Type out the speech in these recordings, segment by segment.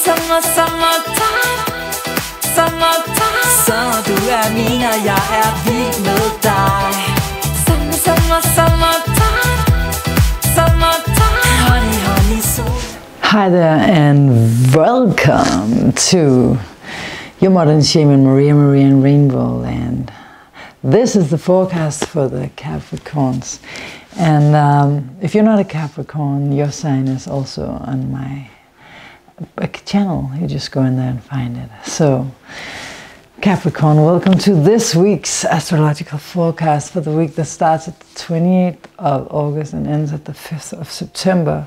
Summertime. Så du min, og jeg vild med dig. Summertime. Honey, sol. Hi there and welcome to your modern shaman Maria and RainbowLand. This is the forecast for the Capricorns, and if you're not a Capricorn, your sign is also on my channel. You just go in there and find it. So Capricorn, welcome to this week's astrological forecast for the week that starts at the 28th of August and ends at the 5th of September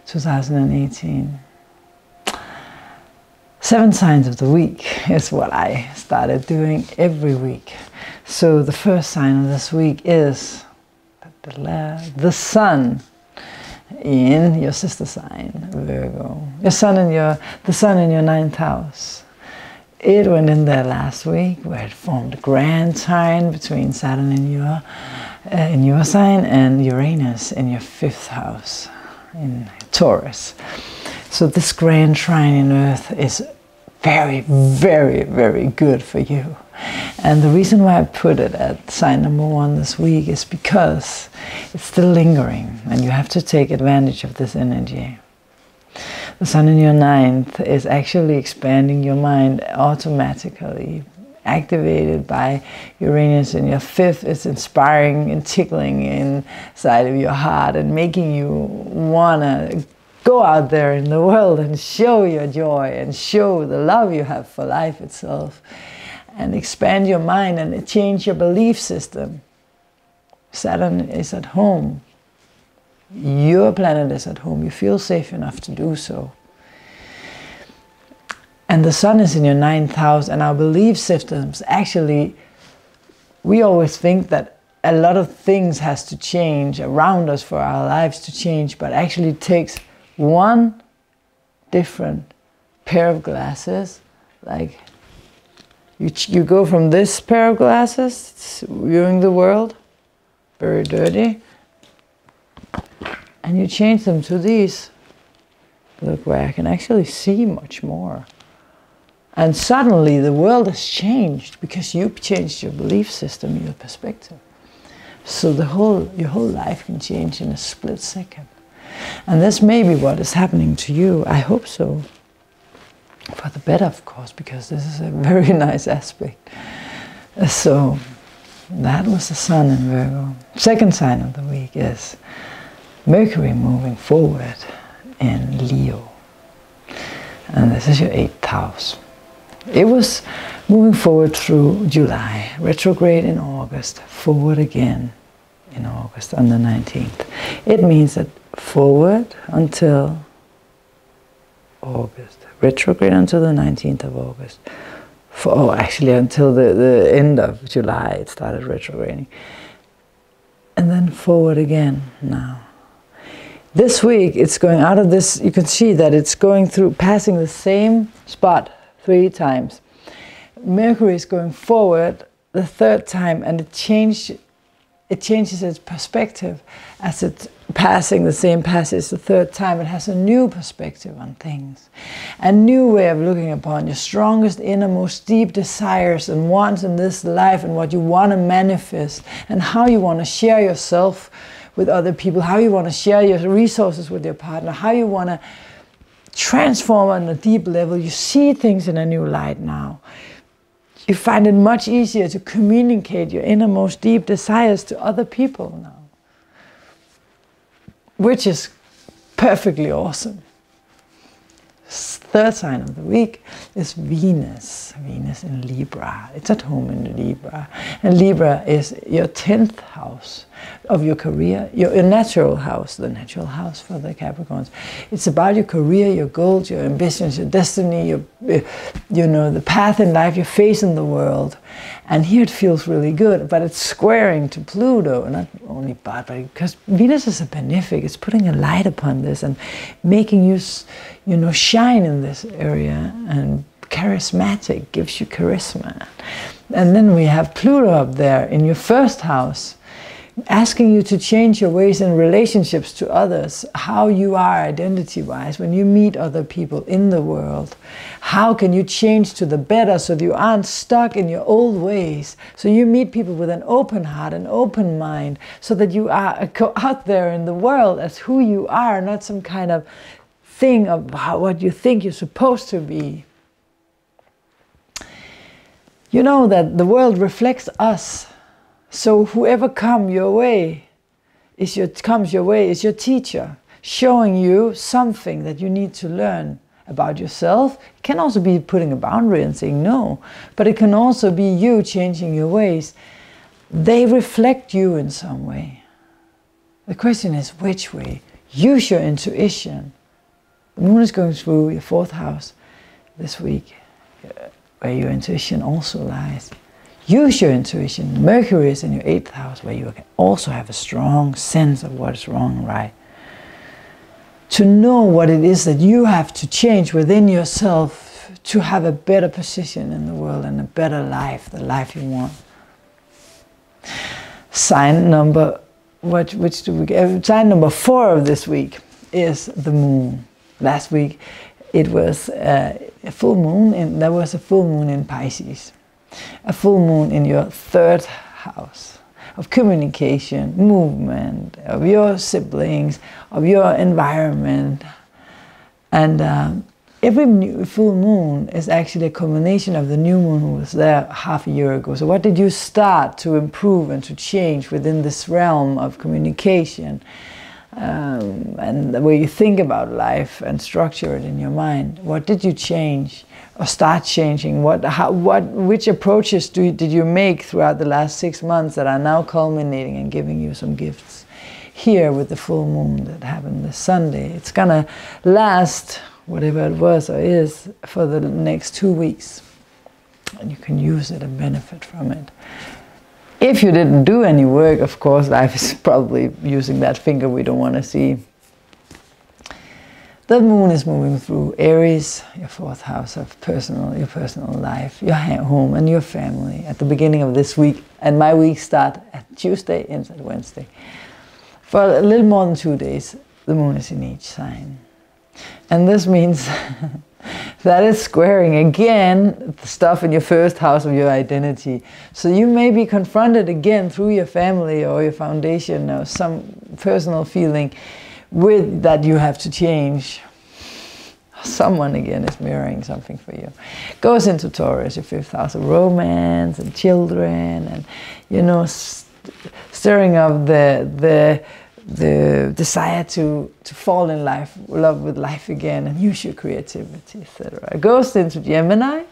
2018. 7 signs of the week is what I started doing every week. So the first sign of this week is the Sun in your sister sign, Virgo. The Sun in your 9th house. It went in there last week where it formed a grand trine between Saturn in your sign and Uranus in your 5th house in Taurus. So this grand trine in Earth is very, very, very good for you. And the reason why I put it at sign number 1 this week is because it's still lingering and you have to take advantage of this energy. The Sun in your 9th is actually expanding your mind automatically, activated by Uranus in your 5th. It's inspiring and tickling inside of your heart and making you want to go out there in the world and show your joy and show the love you have for life itself and expand your mind and change your belief system. Saturn is at home. Your planet is at home. You feel safe enough to do so. And the Sun is in your 9th house, and our belief systems, actually, we always think that a lot of things has to change around us for our lives to change, but actually it takes one different pair of glasses. Like you go from this pair of glasses, viewing the world, very dirty, and you change them to these. Look, where I can actually see much more. And suddenly the world has changed because you've changed your belief system, your perspective. So your whole life can change in a split second. And this may be what is happening to you. I hope so. For the better, of course, because this is a very nice aspect. So that was the Sun in Virgo. Second sign of the week is Mercury moving forward in Leo. And this is your 8th house. It was moving forward through July, retrograde in August, forward again in August on the 19th. It means that forward until August, retrograde until the 19th of August. Actually until the end of July it started retrograding. And then forward again now. This week it's going out of this, you can see that it's going through, passing the same spot 3 times. Mercury is going forward the 3rd time, and it changes its perspective as it's passing the same passage the 3rd time. It has a new perspective on things, a new way of looking upon your strongest, innermost, deep desires and wants in this life, and what you want to manifest, and how you want to share yourself with other people, how you want to share your resources with your partner, how you want to transform on a deep level. You see things in a new light now. You find it much easier to communicate your innermost deep desires to other people now, which is perfectly awesome. 3rd sign of the week is Venus. Venus in Libra. It's at home in Libra. And Libra is your 10th house of your career, your natural house, the natural house for the Capricorns. It's about your career, your goals, your ambitions, your destiny, the path in life, your face in the world. And here it feels really good, but it's squaring to Pluto, not only but because Venus is a benefic. It's putting a light upon this and making you, shine in this area, and charismatic, gives you charisma. And then we have Pluto up there in your 1st house, asking you to change your ways in relationships to others, how you are identity-wise when you meet other people in the world. How can you change to the better so that you aren't stuck in your old ways? So you meet people with an open heart, an open mind, so that you are out there in the world as who you are, not some kind of thing of what you think you're supposed to be. You know that the world reflects us. So whoever comes your way is your teacher, showing you something that you need to learn about yourself. It can also be putting a boundary and saying no, but it can also be you changing your ways. They reflect you in some way. The question is which way? Use your intuition. The moon is going through your 4th house this week, where your intuition also lies. Use your intuition. Mercury is in your 8th house, where you can also have a strong sense of what is wrong and right. To know what it is that you have to change within yourself to have a better position in the world and a better life, the life you want. Sign number, sign number 4 of this week is the moon. Last week it was a full moon, and there was a full moon in Pisces. A full moon in your 3rd house of communication, movement, of your siblings, of your environment. And every new full moon is actually a culmination of the new moon who was there half a year ago. So what did you start to improve and to change within this realm of communication? And the way you think about life and structure it in your mind. What did you change or start changing? Which approaches did you make throughout the last 6 months that are now culminating and giving you some gifts? Here with the full moon that happened this Sunday, it's gonna last, whatever it was or is, for the next 2 weeks. And you can use it and benefit from it. If you didn't do any work, of course, life is probably using that finger we don't want to see. The moon is moving through Aries, your 4th house of your personal life, your home and your family at the beginning of this week. And my week starts at Tuesday, ends at Wednesday. For a little more than 2 days, the moon is in each sign. And this means that is squaring again the stuff in your 1st house of your identity. So you may be confronted again through your family or your foundation or some personal feeling with that you have to change. Someone again is mirroring something for you. Goes into Taurus, your 5th house of romance and children, and you know, stirring up the desire to fall in love with life again and use your creativity, etc. It goes into Gemini,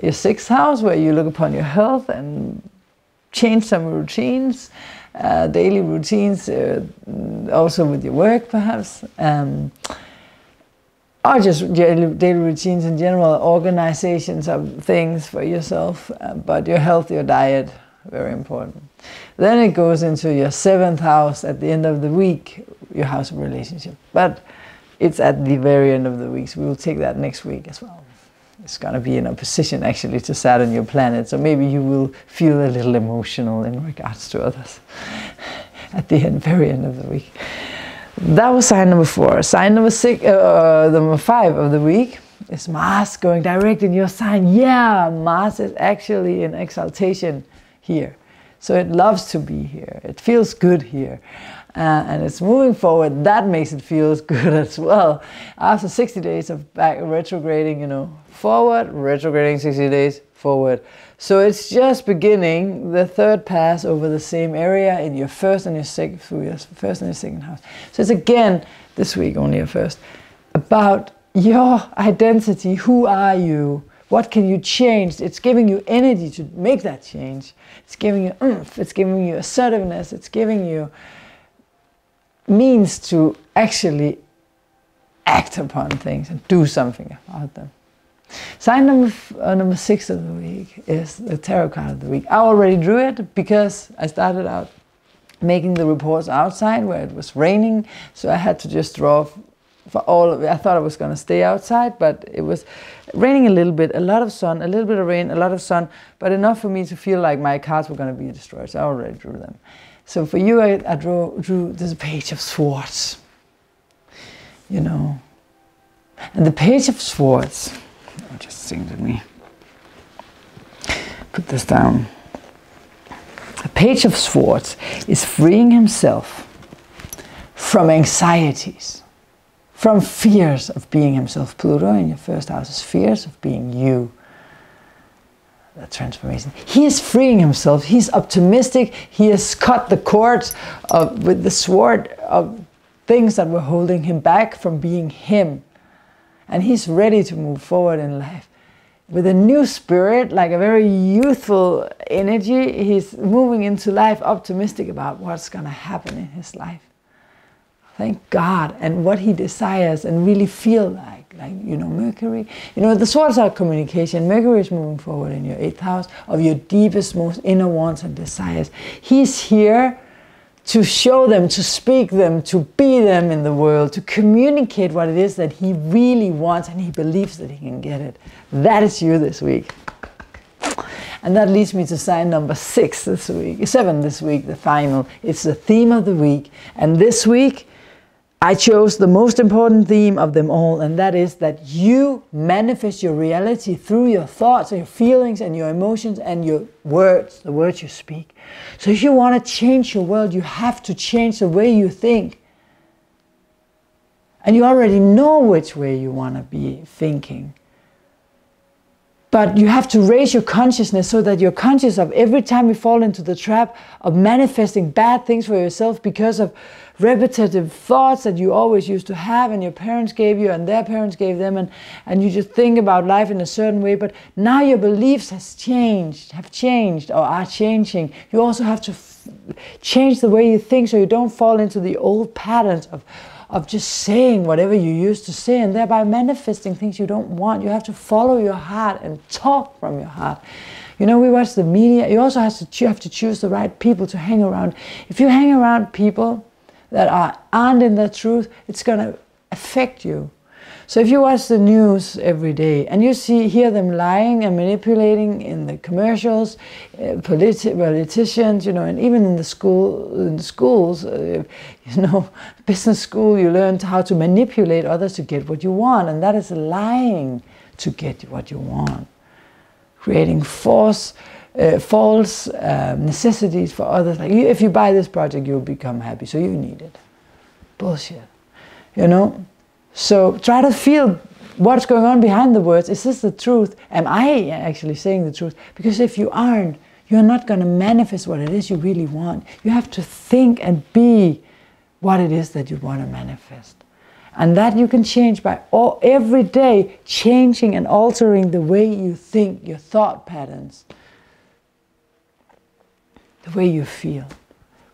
your 6th house, where you look upon your health and change some routines, daily routines, also with your work perhaps, or just daily routines in general, organizations of things for yourself, but your health, your diet, very important. Then it goes into your 7th house at the end of the week, your house of relationship. But it's at the very end of the week, so we will take that next week as well. It's going to be in opposition actually to Saturn, your planet, so maybe you will feel a little emotional in regards to others at the very end of the week. That was sign number 4. Sign number 5 of the week is Mars going direct in your sign. Yeah, Mars is actually in exaltation here. So it loves to be here. It feels good here. And it's moving forward. That makes it feel good as well. After 60 days of back retrograding, you know, forward, retrograding 60 days, forward. So it's just beginning the 3rd pass over the same area in your 1st and your 2nd, through your 1st and your 2nd house. So it's again, this week only your 1st, about your identity. Who are you? What can you change? It's giving you energy to make that change. It's giving you oomph. It's giving you assertiveness. It's giving you means to actually act upon things and do something about them. Sign number 6 of the week is the tarot card of the week. I already drew it because I started out making the reports outside where it was raining, so I had to just draw for all of it. I thought I was going to stay outside, but it was raining a little bit, a lot of sun, a little bit of rain, a lot of sun, but enough for me to feel like my cards were going to be destroyed, so I already drew them. So for you, I drew this Page of Swords, you know. And the Page of Swords, just sing to me. Put this down. The Page of Swords is freeing himself from anxieties, from fears of being himself. Pluto in your first house is fears of being you. The transformation. He is freeing himself. He's optimistic. He has cut the cords with the sword of things that were holding him back from being him. And he's ready to move forward in life. With a new spirit, like a very youthful energy, he's moving into life optimistic about what's going to happen in his life. Thank God, and what he desires and really feel like, you know, Mercury. You know, the swords are communication. Mercury is moving forward in your 8th house of your deepest, most inner wants and desires. He's here to show them, to speak them, to be them in the world, to communicate what it is that he really wants, and he believes that he can get it. That is you this week. And that leads me to sign number 6 this week, 7 this week, the final. It's the theme of the week. And this week, I chose the most important theme of them all, and that is that you manifest your reality through your thoughts and your feelings and your emotions and your words, the words you speak. So if you want to change your world, you have to change the way you think. And you already know which way you want to be thinking. But you have to raise your consciousness so that you're conscious of every time you fall into the trap of manifesting bad things for yourself because of repetitive thoughts that you always used to have and your parents gave you and their parents gave them, and you just think about life in a certain way, but now your beliefs have changed or are changing. You also have to change the way you think so you don't fall into the old patterns of just saying whatever you used to say and thereby manifesting things you don't want. You have to follow your heart and talk from your heart. You know, we watch the media. You also have to choose the right people to hang around. If you hang around people that aren't in the truth, it's going to affect you. So if you watch the news every day and you hear them lying and manipulating in the commercials, politicians, you know, and even in the schools, you know, business school, you learn how to manipulate others to get what you want, and that is lying to get what you want, creating false necessities for others. Like, if you buy this project, you'll become happy, so you need it. Bullshit, you know. So try to feel what's going on behind the words. Is this the truth? Am I actually saying the truth? Because if you aren't, you're not going to manifest what it is you really want. You have to think and be what it is that you want to manifest. And that you can change by every day changing and altering the way you think, your thought patterns, the way you feel.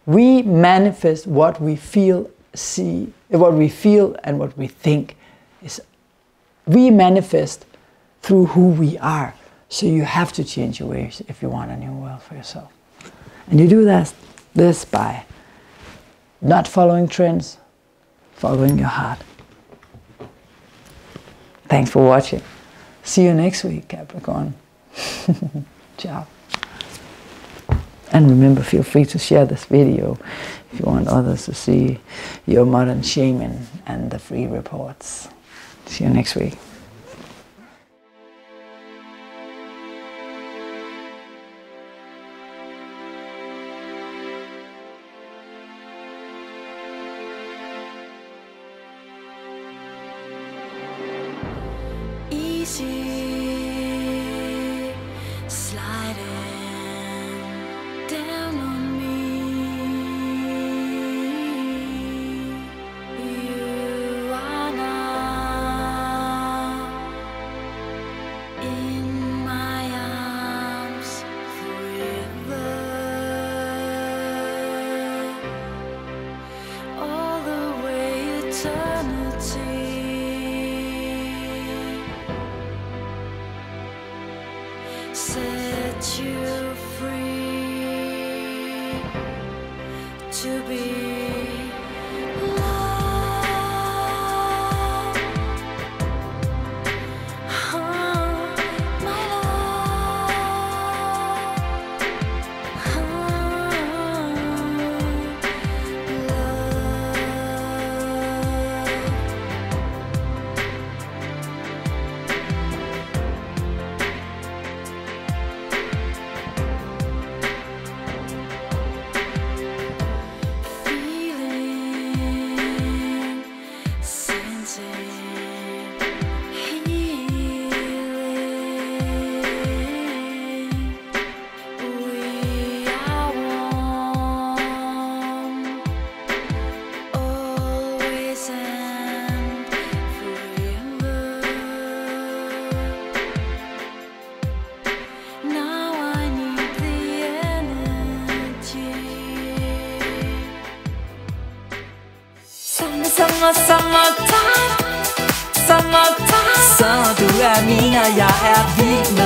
We manifest what we feel, what we feel and what we think. We manifest through who we are. So you have to change your ways if you want a new world for yourself. And you do this by not following trends, following your heart. Thanks for watching. See you next week, Capricorn. Ciao. And remember, feel free to share this video if you want others to see your modern shaman and the free reports. See you next week. Easy sliding down on me. You are now in my arms forever. All the way eternity. Set you free to be loved. My love. Summertime. Så du er min, og jeg er vild med